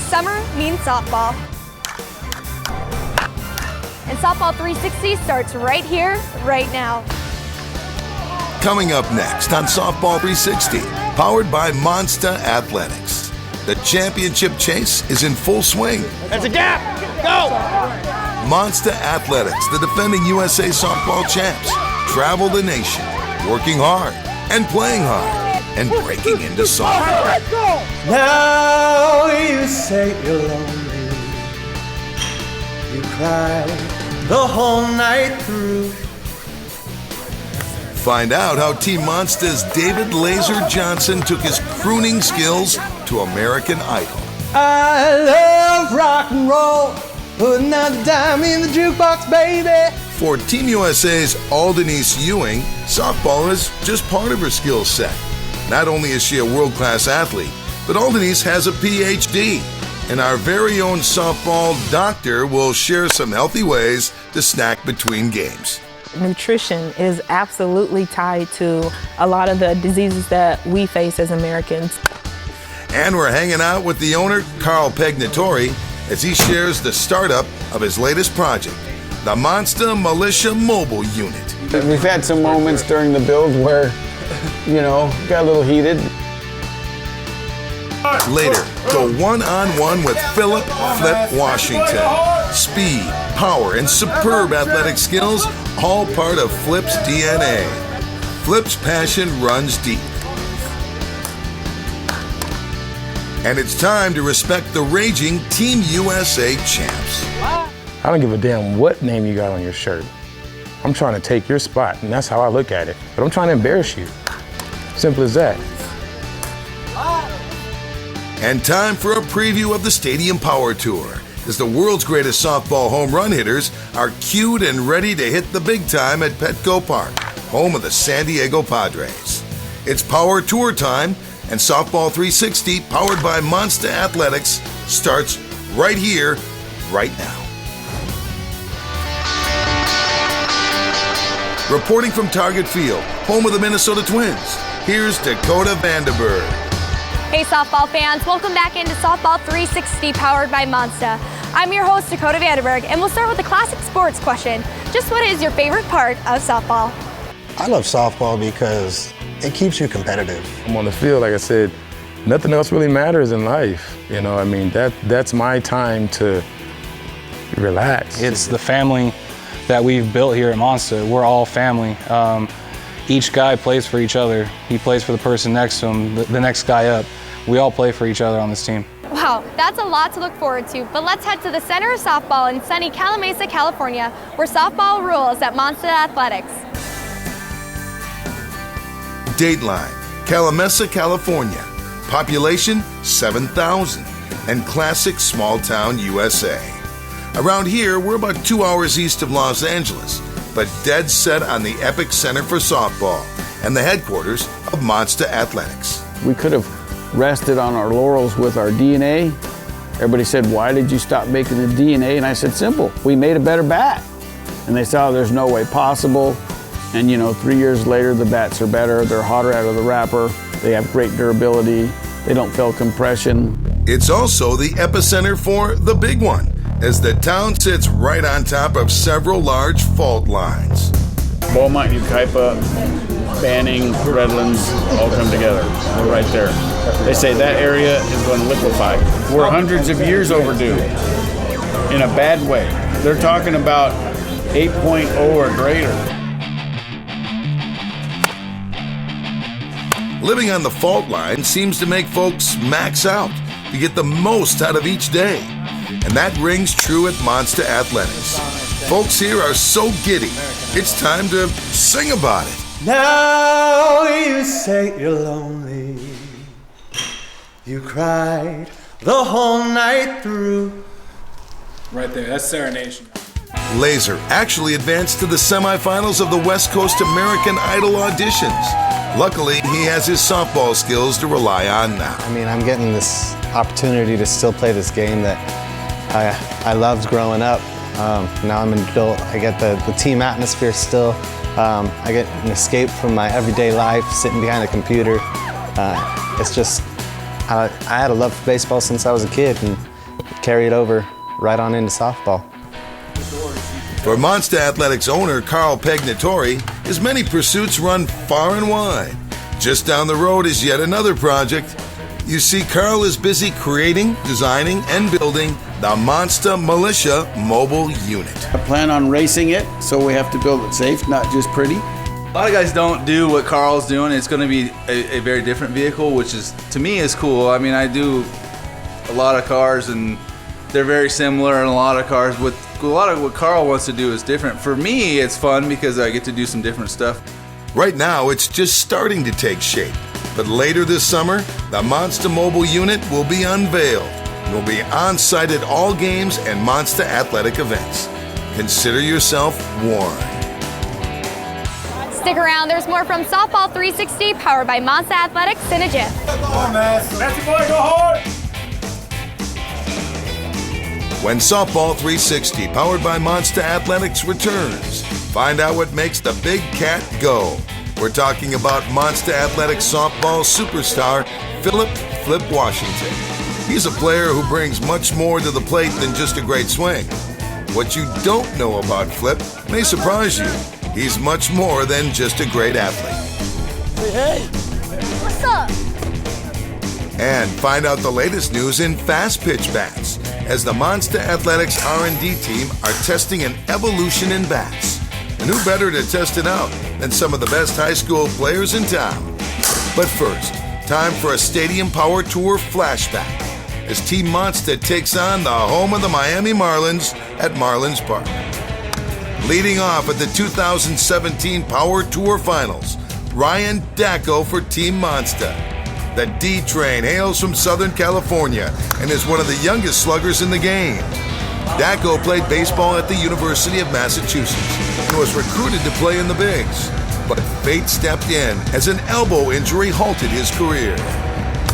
summer means softball. And Softball 360 starts right here, right now. Coming up next on Softball 360, powered by Monsta Athletics. The championship chase is in full swing. There's a gap! Go! Monsta Athletics, the defending USA softball champs, travel the nation, working hard and playing hard and breaking into softball. Now you say you're lonely. You cry the whole night through. Find out how Team Monsta's David Laser Johnson took his crooning skills to American Idol. I love rock and roll, putting out a dime in the jukebox, baby. For Team USA's Aldenise Ewing, softball is just part of her skill set. Not only is she a world-class athlete, but Aldenise has a PhD. And our very own softball doctor will share some healthy ways to snack between games. Nutrition is absolutely tied to a lot of the diseases that we face as Americans. And we're hanging out with the owner, Carl Pegnatori, as he shares the startup of his latest project, the Monsta Milita Mobile Unit. We've had some moments during the build where, got a little heated. Later, go one-on-one with Philip Flip Washington. Speed, power, and superb athletic skills, all part of Flip's DNA. Flip's passion runs deep. And it's time to respect the raging Team USA champs. I don't give a damn what name you got on your shirt. I'm trying to take your spot, and that's how I look at it. But I'm trying to embarrass you. Simple as that. And time for a preview of the Stadium Power Tour, as the world's greatest softball home run hitters are cued and ready to hit the big time at Petco Park, home of the San Diego Padres. It's Power Tour time, and Softball 360, powered by Monsta Athletics, starts right here, right now. Reporting from Target Field, home of the Minnesota Twins, here's Dakota Vanderberg. Hey softball fans, welcome back into Softball 360 powered by Monsta. I'm your host, Dakota Vanderberg, and we'll start with a classic sports question. Just what is your favorite part of softball? I love softball because it keeps you competitive. I'm on the field, like I said, nothing else really matters in life. That's my time to relax. It's the family that we've built here at Monsta. We're all family. Each guy plays for each other. He plays for the person next to him, the next guy up. We all play for each other on this team. Wow, that's a lot to look forward to, but let's head to the center of softball in sunny Calimesa, California, where softball rules at Monsta Athletics. Dateline, Calimesa, California. Population 7,000 and classic small town USA. Around here, we're about 2 hours east of Los Angeles, but dead set on the epic center for softball and the headquarters of Monsta Athletics. We could have rested on our laurels with our DNA. Everybody said, why did you stop making the DNA? And I said, simple, we made a better bat. And they said, there's no way possible. And 3 years later, the bats are better, they're hotter out of the wrapper, they have great durability, they don't feel compression. It's also the epicenter for the big one, as the town sits right on top of several large fault lines. Beaumont, Yucaipa, Banning, Redlands all come together. We're right there. They say that area is going to liquefy. We're hundreds of years overdue in a bad way. They're talking about 8.0 or greater. Living on the fault line seems to make folks max out to get the most out of each day. And that rings true at Monsta Athletics. Folks here are so giddy, it's time to sing about it. Now you say you're lonely. You cried the whole night through. Right there, that's Serenation. Laser actually advanced to the semifinals of the West Coast American Idol auditions. Luckily, he has his softball skills to rely on now. I'm getting this opportunity to still play this game that I loved growing up. Now I'm an adult. I get the team atmosphere still. I get an escape from my everyday life, sitting behind a computer. It's just, I had a love for baseball since I was a kid, and carry it over right on into softball. For Monsta Athletics owner Carl Pegnatori, his many pursuits run far and wide. Just down the road is yet another project. You see, Carl is busy creating, designing, and building the Monsta Milita mobile unit. I plan on racing it, so we have to build it safe, not just pretty. A lot of guys don't do what Carl's doing. It's going to be a very different vehicle, which is, to me, is cool. I mean, I do a lot of cars, and they're very similar, and a lot of cars. A lot of what Carl wants to do is different. For me, it's fun because I get to do some different stuff. Right now, it's just starting to take shape. But later this summer, the Monsta mobile unit will be unveiled and will be on-site at all games and Monsta Athletic events. Consider yourself warned. Stick around, there's more from Softball 360 powered by Monsta Athletics in a jiff. Come on, man. Matthew boy, go hard. When Softball 360 powered by Monsta Athletics returns, find out what makes the big cat go. We're talking about Monsta Athletics softball superstar Philip "Flip" Washington. He's a player who brings much more to the plate than just a great swing. What you don't know about Flip may surprise you. He's much more than just a great athlete. Hey. What's up? And find out the latest news in fast pitch bats as the Monsta Athletics R&D team are testing an evolution in bats. And who better to test it out than some of the best high school players in town? But first, time for a Stadium Power Tour flashback as Team Monsta takes on the home of the Miami Marlins at Marlins Park. Leading off at the 2017 Power Tour Finals, Ryan Dacko for Team Monsta. The D-Train hails from Southern California and is one of the youngest sluggers in the game. Dacko played baseball at the University of Massachusetts and was recruited to play in the bigs. But fate stepped in as an elbow injury halted his career.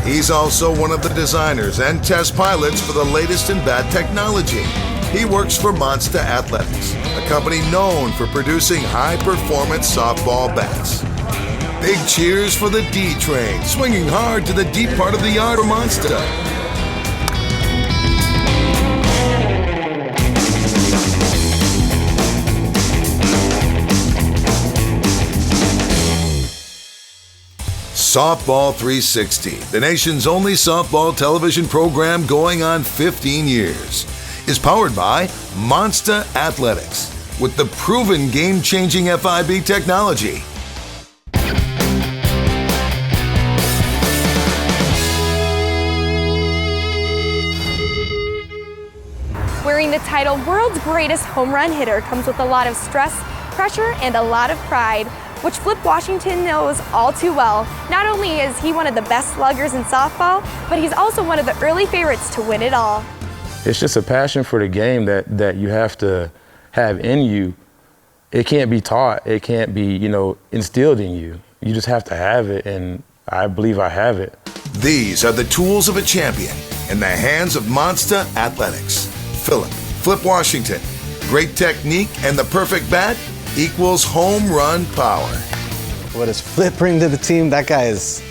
He's also one of the designers and test pilots for the latest in bat technology. He works for Monsta Athletics, a company known for producing high-performance softball bats. Big cheers for the D-Train, swinging hard to the deep part of the yard for Monsta. Softball 360, the nation's only softball television program going on 15 years, is powered by Monsta Athletics with the proven game-changing FIB technology. Wearing the title World's Greatest Home Run Hitter comes with a lot of stress, pressure, and a lot of pride, which Flip Washington knows all too well. Not only is he one of the best sluggers in softball, but he's also one of the early favorites to win it all. It's just a passion for the game that you have to have in you. It can't be taught. It can't be, instilled in you. You just have to have it, and I believe I have it. These are the tools of a champion in the hands of Monsta Athletics. Philip "Flip" Washington. Great technique and the perfect bat equals home run power. What does Flip bring to the team? That guy is,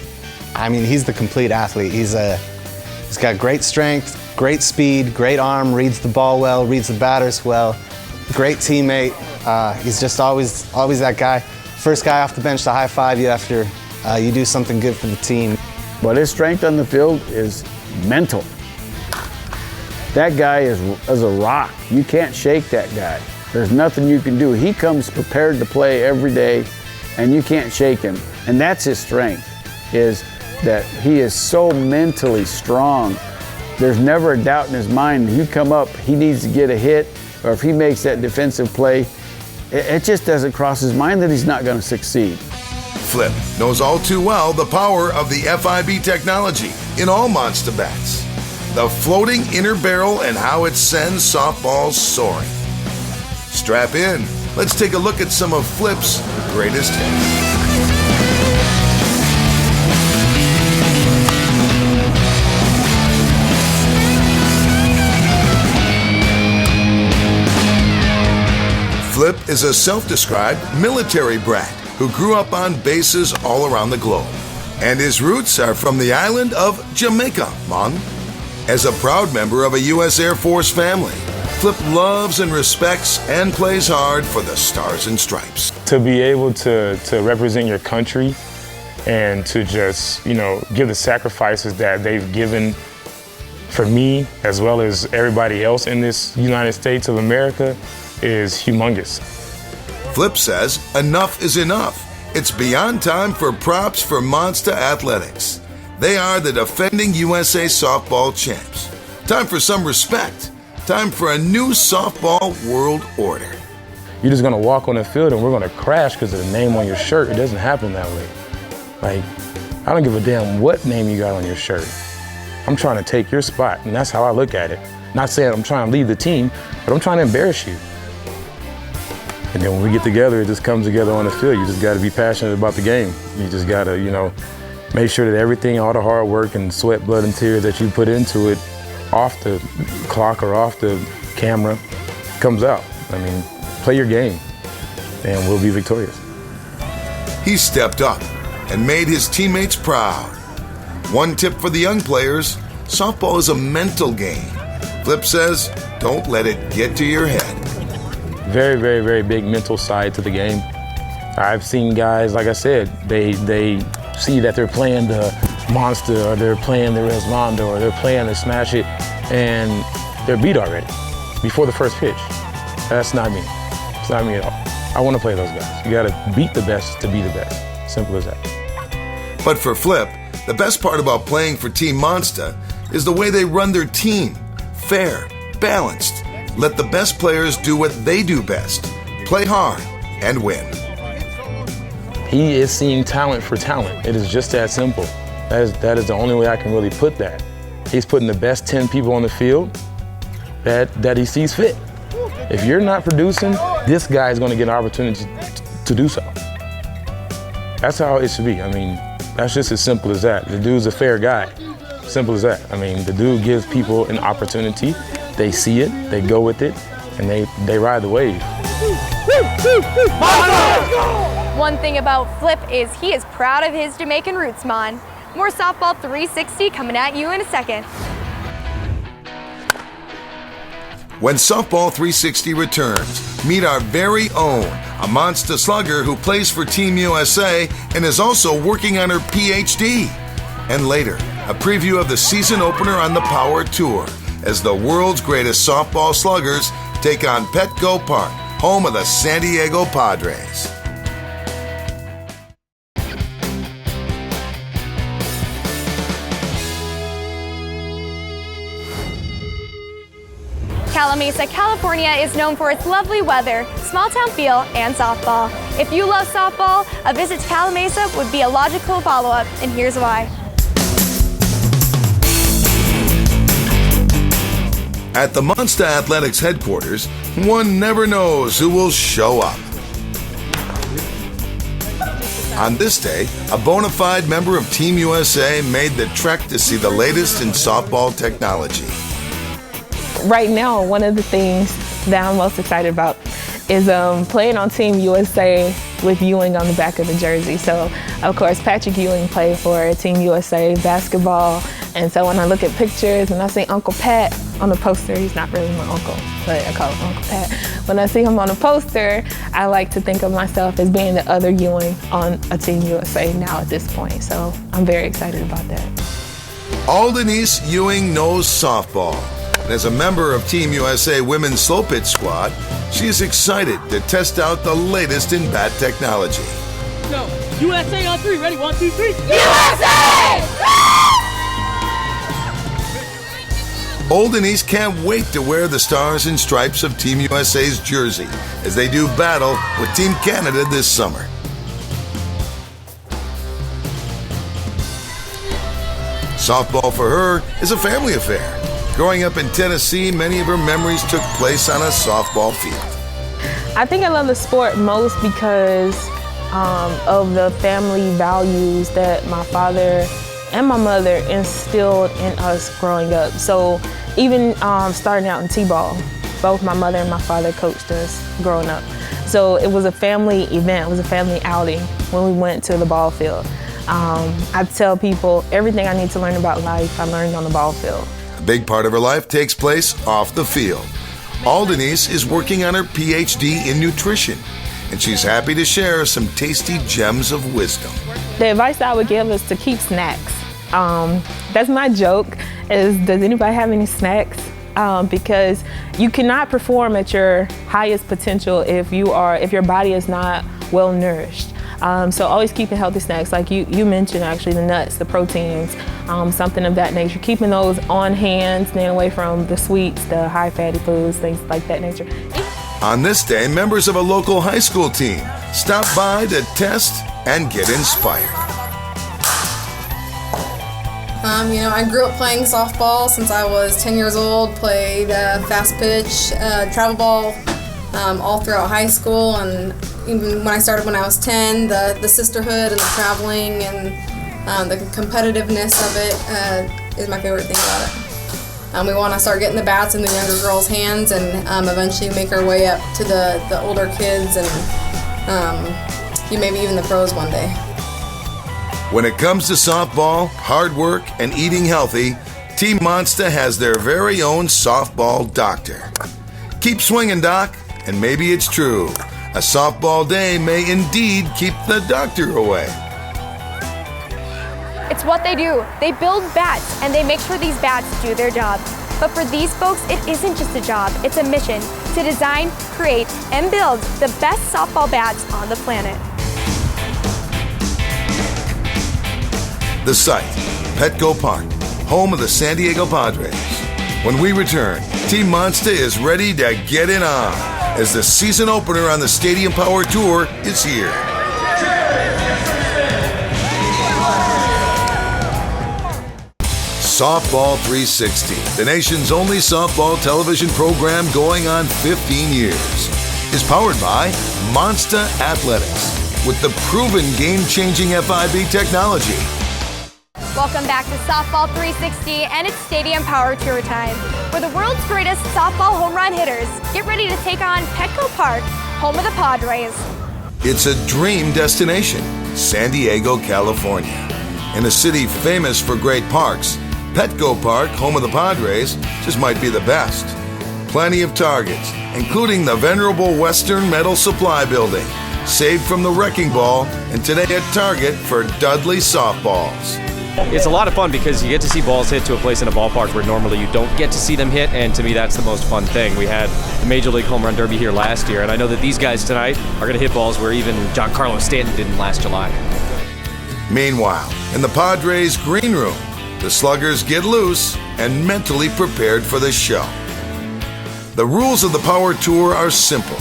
he's the complete athlete. He's got great strength, great speed, great arm, reads the ball well, reads the batters well, great teammate. He's just always that guy. First guy off the bench to high five you after you do something good for the team. But his strength on the field is mental. That guy is a rock. You can't shake that guy. There's nothing you can do. He comes prepared to play every day, and you can't shake him. And that's his strength, is that he is so mentally strong. There's never a doubt in his mind. You come up, he needs to get a hit, or if he makes that defensive play, it just doesn't cross his mind that he's not going to succeed. Flip knows all too well the power of the FIB technology in all Monsta bats. The floating inner barrel and how it sends softballs soaring. Strap in. Let's take a look at some of Flip's greatest hits. Flip is a self-described military brat who grew up on bases all around the globe. And his roots are from the island of Jamaica, Mon. As a proud member of a U.S. Air Force family, Flip loves and respects and plays hard for the Stars and Stripes. To be able to represent your country and to just, give the sacrifices that they've given for me as well as everybody else in this United States of America is humongous. Flip says enough is enough. It's beyond time for props for Monsta Athletics. They are the defending USA softball champs. Time for some respect. Time for a new softball world order. You're just gonna walk on the field and we're gonna crash because of the name on your shirt. It doesn't happen that way. Like, I don't give a damn what name you got on your shirt. I'm trying to take your spot, and that's how I look at it. Not saying I'm trying to lead the team, but I'm trying to embarrass you. And then when we get together, it just comes together on the field. You just gotta be passionate about the game. You just gotta, make sure that everything, all the hard work and sweat, blood, and tears that you put into it off the clock or off the camera comes out. I mean, play your game and we'll be victorious. He stepped up and made his teammates proud. One tip for the young players, softball is a mental game. Flip says, don't let it get to your head. Very, very, very big mental side to the game. I've seen guys, like I said, they see that they're playing the Monsta or they're playing the Resmondo or they're playing the Smash It and they're beat already before the first pitch. That's not me. It's not me at all. I want to play those guys. You got to beat the best to be the best. Simple as that. But for Flip, the best part about playing for Team Monsta is the way they run their team. Fair, balanced. Let the best players do what they do best. Play hard and win. He is seeing talent for talent. It is just that simple. That is the only way I can really put that. He's putting the best 10 people on the field that he sees fit. If you're not producing, this guy is going to get an opportunity to do so. That's how it should be. I mean, that's just as simple as that. The dude's a fair guy. Simple as that. I mean, the dude gives people an opportunity. They see it, they go with it, and they ride the wave. One thing about Flip is he is proud of his Jamaican roots, Mon. More Softball 360 coming at you in a second. When Softball 360 returns, meet our very own, a Monsta slugger who plays for Team USA and is also working on her PhD. And later, a preview of the season opener on the Power Tour as the world's greatest softball sluggers take on Petco Park, home of the San Diego Padres. Mesa, California is known for its lovely weather, small town feel, and softball. If you love softball, a visit to Cala Mesa would be a logical follow-up, and here's why. At the Monsta Athletics headquarters, one never knows who will show up. On this day, a bona fide member of Team USA made the trek to see the latest in softball technology. Right now, one of the things that I'm most excited about is playing on Team USA with Ewing on the back of the jersey. So, of course, Patrick Ewing played for Team USA basketball. And so when I look at pictures and I see Uncle Pat on the poster, he's not really my uncle, but I call him Uncle Pat. When I see him on a poster, I like to think of myself as being the other Ewing on a Team USA now at this point. So I'm very excited about that. Aldenice Ewing knows softball. And as a member of Team USA Women's Slow Pitch Squad, she is excited to test out the latest in bat technology. Go. USA on three. Ready? 1, 2, 3. USA! Aldenice can't wait to wear the stars and stripes of Team USA's jersey as they do battle with Team Canada this summer. Softball for her is a family affair. Growing up in Tennessee, many of her memories took place on a softball field. I think I love the sport most because of the family values that my father and my mother instilled in us growing up. So even starting out in T-ball, both my mother and my father coached us growing up. So it was a family event, it was a family outing when we went to the ball field. I tell people everything I need to learn about life, I learned on the ball field. A big part of her life takes place off the field. Denise is working on her PhD in nutrition, and she's happy to share some tasty gems of wisdom. The advice I would give is to keep snacks. That's my joke, is does anybody have any snacks? Because you cannot perform at your highest potential if your body is not well nourished. So always keeping healthy snacks, like you mentioned actually, the nuts, the proteins, something of that nature. Keeping those on hand, staying away from the sweets, the high fatty foods, things like that nature. On this day, members of a local high school team stop by to test and get inspired. I grew up playing softball since I was 10 years old, played fast pitch, travel ball all throughout high school, and even when I started when I was 10, the sisterhood and the traveling and the competitiveness of it is my favorite thing about it. We want to start getting the bats in the younger girls' hands and eventually make our way up to the older kids and maybe even the pros one day. When it comes to softball, hard work, and eating healthy, Team Monsta has their very own softball doctor. Keep swinging, Doc, and maybe it's true. A softball day may indeed keep the doctor away. It's what they do. They build bats, and they make sure these bats do their job. But for these folks, it isn't just a job, it's a mission to design, create, and build the best softball bats on the planet. The site, Petco Park, home of the San Diego Padres. When we return, Team Monsta is ready to get it on as the season opener on the Stadium Power Tour is here. Softball 360, the nation's only softball television program going on 15 years, is powered by Monsta Athletics with the proven game-changing FIB technology. Welcome back to Softball 360 and it's Stadium Power Tour time, where the world's greatest softball home run hitters get ready to take on Petco Park, home of the Padres. It's a dream destination, San Diego, California. In a city famous for great parks, Petco Park, home of the Padres, just might be the best. Plenty of targets, including the venerable Western Metal Supply Building, saved from the wrecking ball, and today a target for Dudley softballs. It's a lot of fun because you get to see balls hit to a place in a ballpark where normally you don't get to see them hit, and to me that's the most fun thing. We had the Major League Home Run Derby here last year, and I know that these guys tonight are going to hit balls where even Giancarlo Stanton didn't last July. Meanwhile, in the Padres' green room, the sluggers get loose and mentally prepared for the show. The rules of the Power Tour are simple.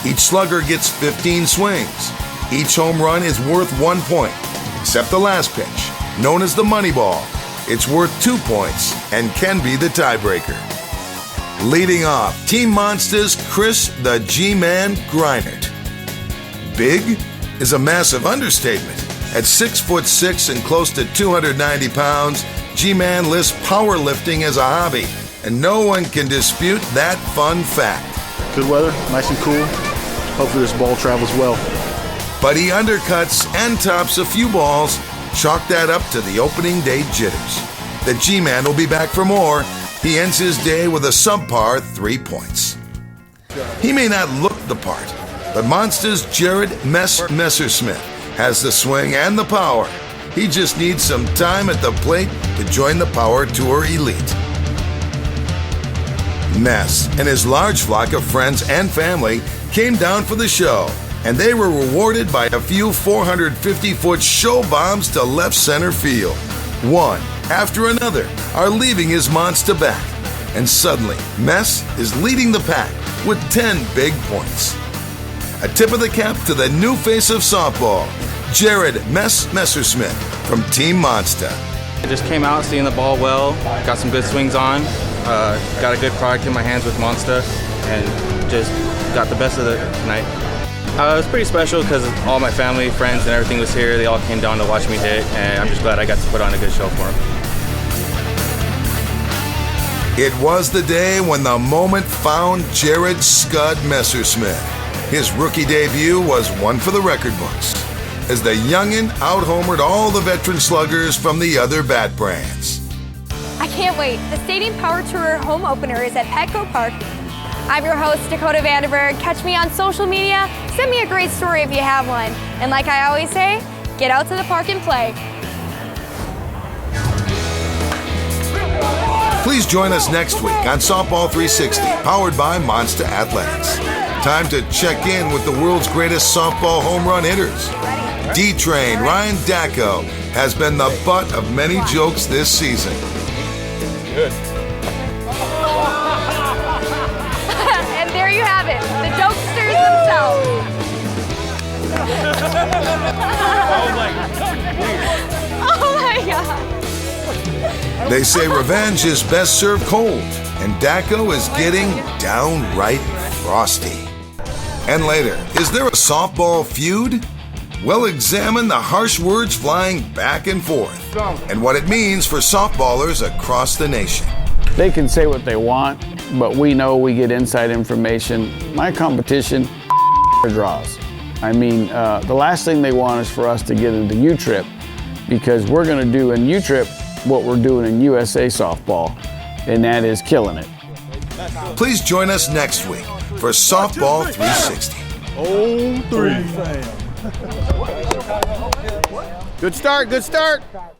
Each slugger gets 15 swings. Each home run is worth 1 point, except the last pitch, known as the money ball. It's worth 2 points and can be the tiebreaker. Leading off, Team Monsta's Chris the G-Man Greinert. Big is a massive understatement. At 6'6" and close to 290 pounds, G-Man lists powerlifting as a hobby, and no one can dispute that fun fact. Good weather, nice and cool. Hopefully this ball travels well. But he undercuts and tops a few balls. Chalk that up to the opening day jitters. The G-Man will be back for more. He ends his day with a subpar 3 points. He may not look the part, but Monsta's Jared Messersmith has the swing and the power. He just needs some time at the plate to join the Power Tour elite. Mess and his large flock of friends and family came down for the show, and they were rewarded by a few 450-foot show bombs to left center field. One after another are leaving his Monsta bat, and suddenly Mess is leading the pack with 10 big points. A tip of the cap to the new face of softball, Jared Messersmith from Team Monsta. I just came out seeing the ball well, got some good swings on, got a good product in my hands with Monsta, and just got the best of it tonight. It was pretty special because all my family, friends, and everything was here. They all came down to watch me hit, and I'm just glad I got to put on a good show for them. It was the day when the moment found Jared Scud Messersmith. His rookie debut was one for the record books, as the youngin' out-homered all the veteran sluggers from the other bat brands. I can't wait. The Stadium Power Tour home opener is at Petco Park. I'm your host, Dakota Vanderberg. Catch me on social media. Send me a great story if you have one. And like I always say, get out to the park and play. Please join us next week on Softball 360, powered by Monsta Athletics. Time to check in with the world's greatest softball home run hitters. D-Train Ryan Dacko has been the butt of many jokes this season. Good. And there you have it, the jokesters themselves. Oh my God. They say revenge is best served cold, and Dacko is getting downright frosty. And later, is there a softball feud? We'll examine the harsh words flying back and forth and what it means for softballers across the nation. They can say what they want, but we know we get inside information. My competition draws. I mean, the last thing they want is for us to get into U-Trip, because we're going to do in U-Trip what we're doing in USA softball, and that is killing it. Please join us next week for Softball 360. Oh, 3. Good start, good start.